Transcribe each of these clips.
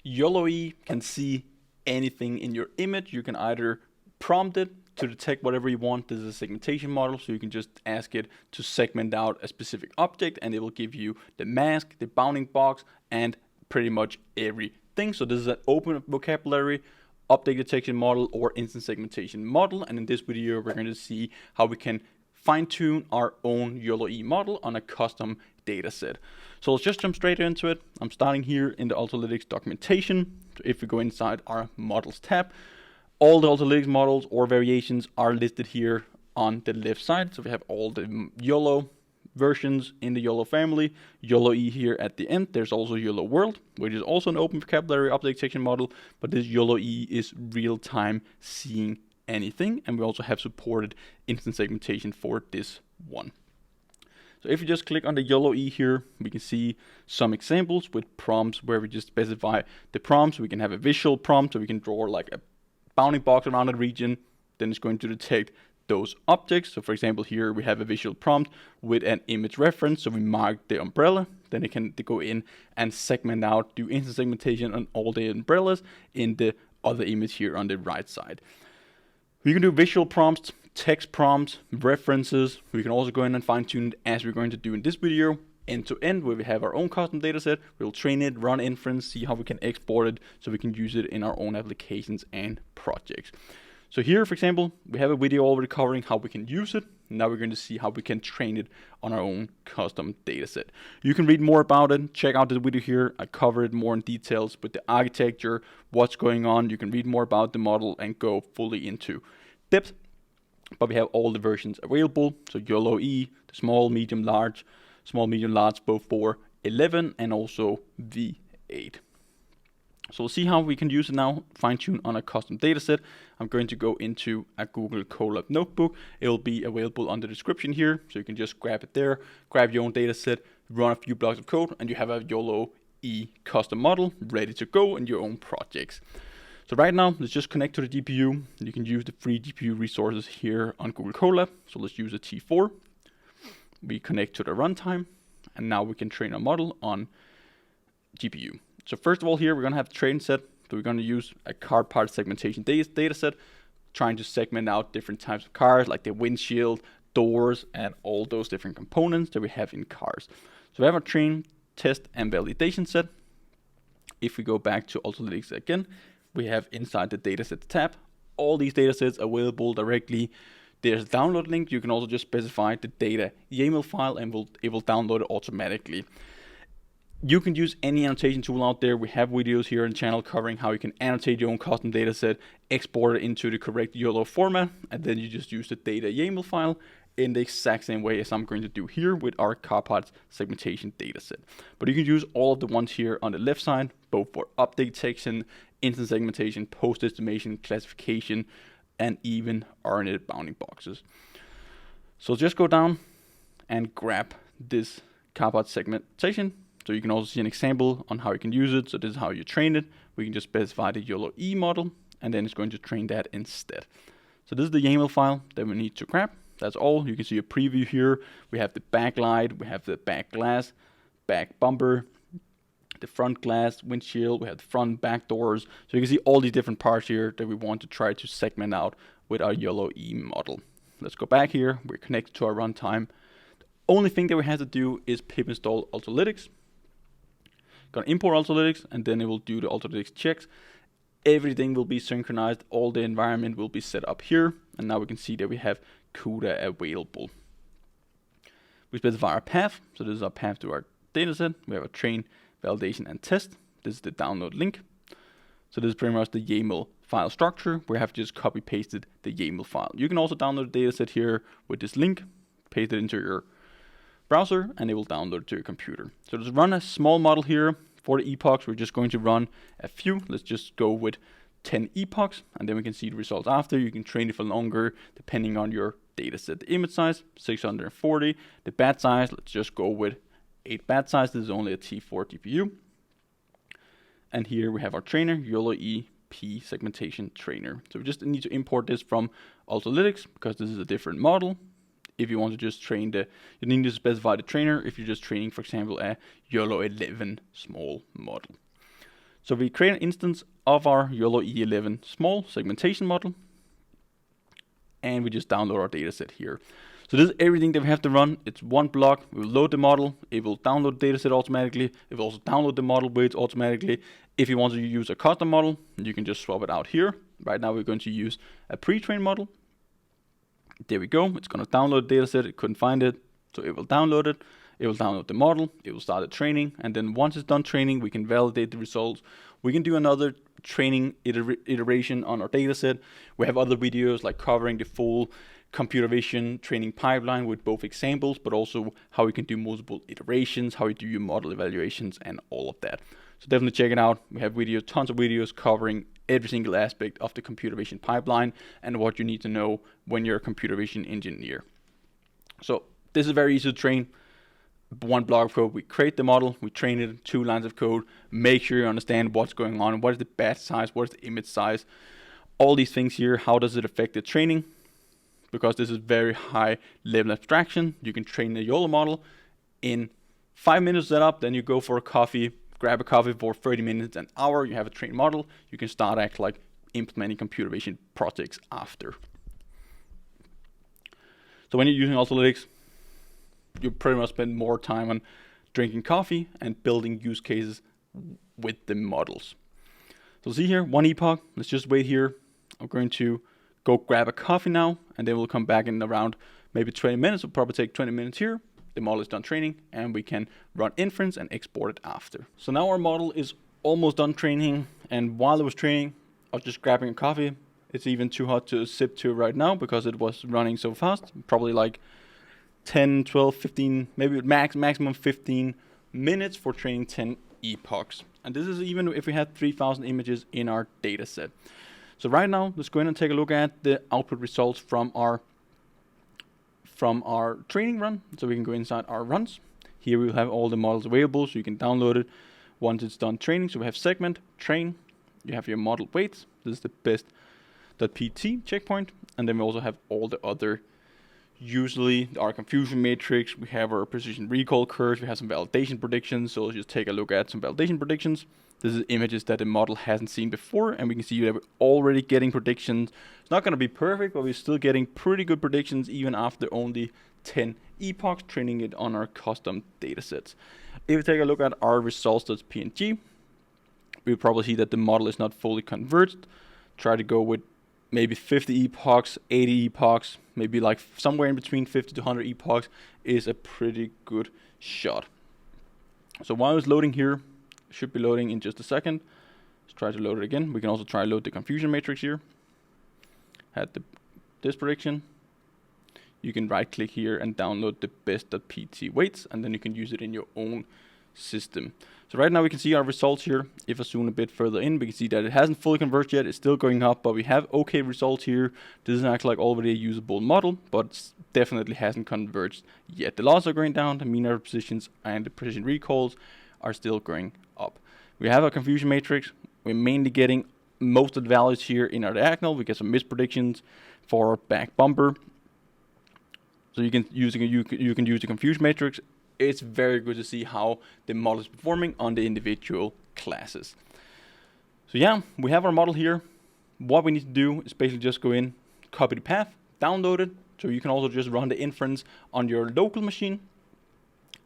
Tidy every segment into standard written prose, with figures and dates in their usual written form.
YOLOE can see anything in your image. You can either prompt it to detect whatever you want. This is a segmentation model, so you can just ask it to segment out a specific object, and it will give you the mask, the bounding box, and pretty much everything. So this is an open vocabulary object detection model or instant segmentation model, and in this video we're going to see how we can fine-tune our own YOLOE model on a custom data set. So let's just jump straight into it. I'm starting here in the Ultralytics documentation. So if we go inside our models tab, all the Ultralytics models or variations are listed here on the left side. So we have all the YOLO versions in the YOLO family, YOLOE here at the end. There's also YOLO World, which is also an open vocabulary object detection model, but this YOLOE is real-time seeing anything, and we also have supported instant segmentation for this one. So if you just click on the YOLOE here, we can see some examples with prompts where we just specify the prompts. We can have a visual prompt, so we can draw like a bounding box around a region, then it's going to detect those objects. So for example, here we have a visual prompt with an image reference, so we mark the umbrella, then it can go in and segment out, do instant segmentation on all the umbrellas in the other image here on the right side. We can do visual prompts, text prompts, references. We can also go in and fine tune it as we're going to do in this video, end to end, where we have our own custom data set. We'll train it, run inference, see how we can export it so we can use it in our own applications and projects. So here, for example, we have a video already covering how we can use it. Now we're going to see how we can train it on our own custom data set. You can read more about it. Check out the video here. I cover it more in details with the architecture, what's going on. You can read more about the model and go fully into depth. But we have all the versions available. So YOLOE, the small, medium, large, both for 11 and also V8. So we'll see how we can use it now, fine-tune on a custom data set. I'm going to go into a Google Colab notebook. It will be available on the description here, so you can just grab it there, grab your own data set, run a few blocks of code, and you have a YOLOE custom model ready to go in your own projects. So right now, let's just connect to the GPU. You can use the free GPU resources here on Google Colab. So let's use a T4. We connect to the runtime, and now we can train a model on GPU. So first of all here, we're going to have the training set. So we're going to use a Carparts segmentation data set, trying to segment out different types of cars, like the windshield, doors, and all those different components that we have in cars. So we have our train, test, and validation set. If we go back to Ultralytics again, we have inside the dataset tab, all these datasets available directly. There's a download link. You can also just specify the data YAML file and it will download it automatically. You can use any annotation tool out there. We have videos here on the channel covering how you can annotate your own custom data set, export it into the correct YOLO format, and then you just use the data YAML file in the exact same way as I'm going to do here with our Carparts segmentation data set. But you can use all of the ones here on the left side, both for update detection, instant segmentation, post-estimation, classification, and even RNA bounding boxes. So just go down and grab this Carparts segmentation. So you can also see an example on how you can use it. So this is how you train it. We can just specify the YOLOE model, and then it's going to train that instead. So this is the YAML file that we need to grab. That's all. You can see a preview here. We have the backlight, we have the back glass, back bumper, the front glass, windshield, we have the front, back doors. So you can see all these different parts here that we want to try to segment out with our YOLOE model. Let's go back here. We're connected to our runtime. The only thing that we have to do is pip install Ultralytics. Gonna import Ultralytics, and then it will do the Ultralytics checks. Everything will be synchronized. All the environment will be set up here. And now we can see that we have CUDA available. We specify our path. So this is our path to our dataset. We have a train, validation, and test. This is the download link. So this is pretty much the YAML file structure. We have just copy pasted the YAML file. You can also download the dataset here with this link, paste it into your browser, and it will download it to your computer. So let's run a small model here. For the epochs, we're just going to run a few. Let's just go with 10 epochs, and then we can see the results after. You can train it for longer depending on your dataset. The image size, 640. The batch size, let's just go with 8 batch size. This is only a T4 GPU. And here we have our trainer, YOLOE P segmentation trainer. So we just need to import this from Ultralytics because this is a different model. If you want to just train you need to specify the trainer if you're just training, for example, a YOLO 11 small model. So we create an instance of our YOLOE 11 small segmentation model, and we just download our dataset here. So this is everything that we have to run. It's one block. We will load the model. It will download the dataset automatically. It will also download the model weights automatically. If you want to use a custom model, you can just swap it out here. Right now we're going to use a pre-trained model. There we go. It's going to download the dataset. It couldn't find it, so it will download it. It will download the model. It will start the training, and then once it's done training, we can validate the results. We can do another training iteration on our dataset. We have other videos like covering the full computer vision training pipeline with both examples, but also how you can do multiple iterations, how you do your model evaluations, and all of that. So definitely check it out. We have videos, tons of videos covering every single aspect of the computer vision pipeline and what you need to know when you're a computer vision engineer. So this is very easy to train. One block of code, we create the model, we train it, 2 lines of code, make sure you understand what's going on, what is the batch size, what is the image size, all these things here, how does it affect the training? Because this is very high level abstraction, you can train the YOLO model in 5 minutes setup, then you go for a coffee, grab a coffee for 30 minutes, an hour, you have a trained model, you can start act like implementing computer vision projects after. So when you're using Ultralytics, you pretty much spend more time on drinking coffee and building use cases with the models. So see here, 1 epoch, let's just wait here. I'm going to go grab a coffee now, and then we'll come back in around maybe 20 minutes. It'll probably take 20 minutes here. The model is done training, and we can run inference and export it after. So now our model is almost done training, and while it was training, I was just grabbing a coffee. It's even too hot to sip to right now because it was running so fast, probably like 10, 12, 15, maybe maximum 15 minutes for training 10 epochs. And this is even if we had 3,000 images in our data set. So right now, let's go in and take a look at the output results from our training run. So we can go inside our runs. Here we will have all the models available, so you can download it once it's done training. So we have segment, train, you have your model weights. This is the best.pt checkpoint. And then we also have all the other, usually our confusion matrix, we have our precision recall curves, we have some validation predictions. So let's just take a look at some validation predictions. This is images that the model hasn't seen before, and we can see that we're already getting predictions. It's not going to be perfect, but we're still getting pretty good predictions even after only 10 epochs training it on our custom datasets. If we take a look at our results.png, we'll probably see that the model is not fully converged. Try to go with maybe 50 epochs, 80 epochs, maybe like somewhere in between 50 to 100 epochs is a pretty good shot. So while it's loading here, should be loading in just a second. Let's try to load it again. We can also try to load the confusion matrix here. Had this prediction. You can right click here and download the best.pt weights, and then you can use it in your own system. So right now we can see our results here. If I zoom a bit further in, we can see that it hasn't fully converged yet. It's still going up, but we have okay results here. This is actually like already a usable model, but it definitely hasn't converged yet. The losses are going down, the mean error positions and the precision recalls are still going up. We have a confusion matrix. We're mainly getting most of the values here in our diagonal. We get some mispredictions for our back bumper. So you can use the confusion matrix. It's very good to see how the model is performing on the individual classes. So yeah, we have our model here. What we need to do is basically just go in, copy the path, download it. So you can also just run the inference on your local machine.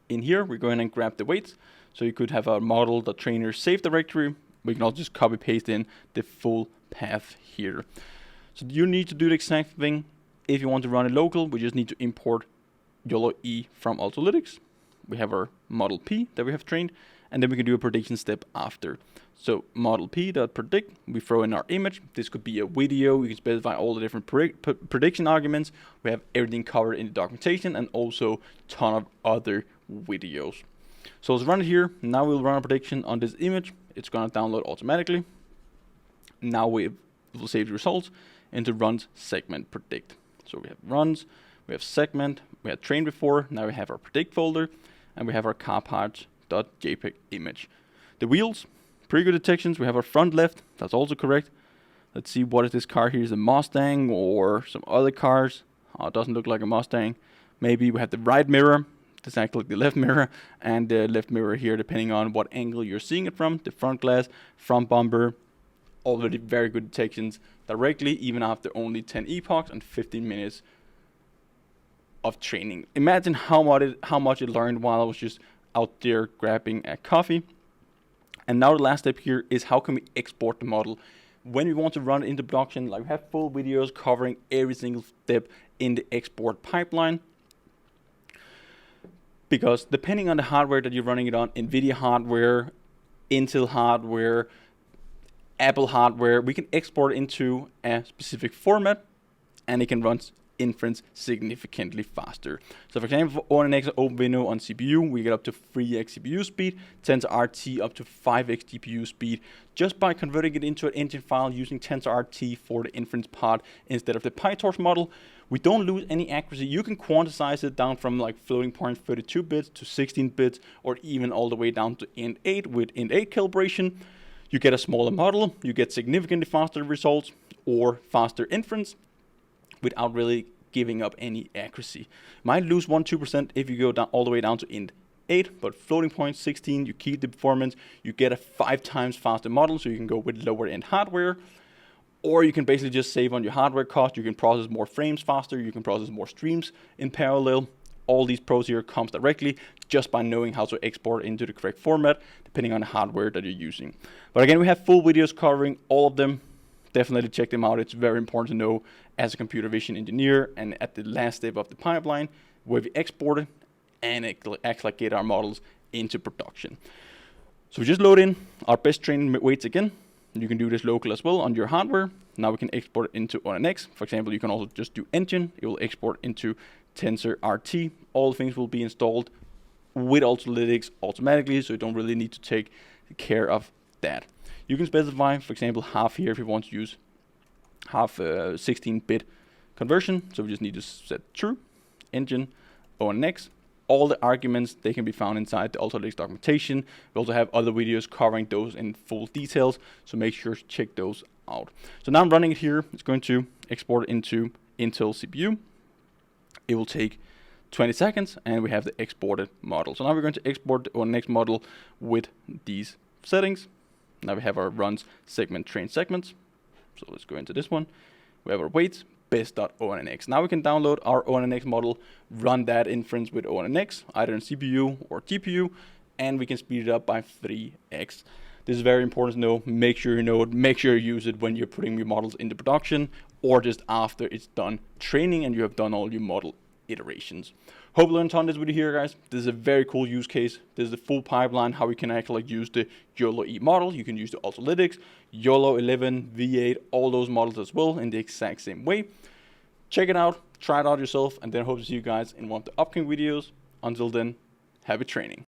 In here, we're going and grab the weights. So you could have a model.trainer save directory. We can also just copy paste in the full path here. So you need to do the exact thing. If you want to run it local, we just need to import YOLOE from Ultralytics. We have our model P that we have trained, and then we can do a prediction step after. So model P.predict, we throw in our image. This could be a video. You can specify all the different prediction arguments. We have everything covered in the documentation and also a ton of other videos. So let's run it here. Now we'll run a prediction on this image. It's going to download automatically. Now we will save the results into runs segment predict. So we have runs, we have segment, we had trained before. Now we have our predict folder, and we have our carparts.jpg image. The wheels, pretty good detections. We have our front left. That's also correct. Let's see, what is this car here? Is a Mustang or some other cars? Oh, it doesn't look like a Mustang. Maybe we have the right mirror. This is actually the left mirror, and the left mirror here, depending on what angle you're seeing it from. The front glass, front bumper, already very good detections directly, even after only 10 epochs and 15 minutes of training. Imagine how much it learned while I was just out there grabbing a coffee. And now the last step here is how can we export the model when we want to run it into production. Like, we have full videos covering every single step in the export pipeline, because depending on the hardware that you're running it on, NVIDIA hardware, Intel hardware, Apple hardware, we can export into a specific format, and it can run inference significantly faster. So for example, for ONNX OpenWindow on CPU, we get up to 3x CPU speed, TensorRT up to 5x GPU speed, just by converting it into an engine file using TensorRT for the inference part instead of the PyTorch model. We don't lose any accuracy. You can quantize it down from like floating point 32 bits to 16 bits, or even all the way down to int8 with int8 calibration. You get a smaller model, you get significantly faster results or faster inference, without really giving up any accuracy. Might lose 1-2% if you go down all the way down to int8, but floating point 16, you keep the performance, you get a 5 times faster model, so you can go with lower end hardware, or you can basically just save on your hardware cost. You can process more frames faster, you can process more streams in parallel. All these pros here comes directly just by knowing how to export into the correct format, depending on the hardware that you're using. But again, we have full videos covering all of them. Definitely check them out. It's very important to know as a computer vision engineer, and at the last step of the pipeline where we export it and actually get our models into production. So we just load in our best training weights again. You can do this local as well on your hardware. Now we can export it into ONNX. For example, you can also just do engine. It will export into TensorRT. All things will be installed with Ultralytics automatically, so you don't really need to take care of that. You can specify, for example, half here if you want to use half 16-bit conversion. So we just need to set true, engine, ONNX. All the arguments, they can be found inside the Ultralytics documentation. We also have other videos covering those in full details, so make sure to check those out. So now I'm running it here. It's going to export into Intel CPU. It will take 20 seconds, and we have the exported model. So now we're going to export the ONNX model with these settings. Now we have our runs segment train segments. So let's go into this one. We have our weights, best.onnx. Now we can download our ONNX model, run that inference with ONNX, either in CPU or GPU, and we can speed it up by 3x. This is very important to know. Make sure you know it. Make sure you use it when you're putting your models into production, or just after it's done training and you have done all your model iterations. Hope you learned a ton this video here, guys. This is a very cool use case. This is the full pipeline, how we can actually use the YOLOE model. You can use the Ultralytics, YOLO 11, V8, all those models as well in the exact same way. Check it out, try it out yourself, and then hope to see you guys in one of the upcoming videos. Until then, happy training.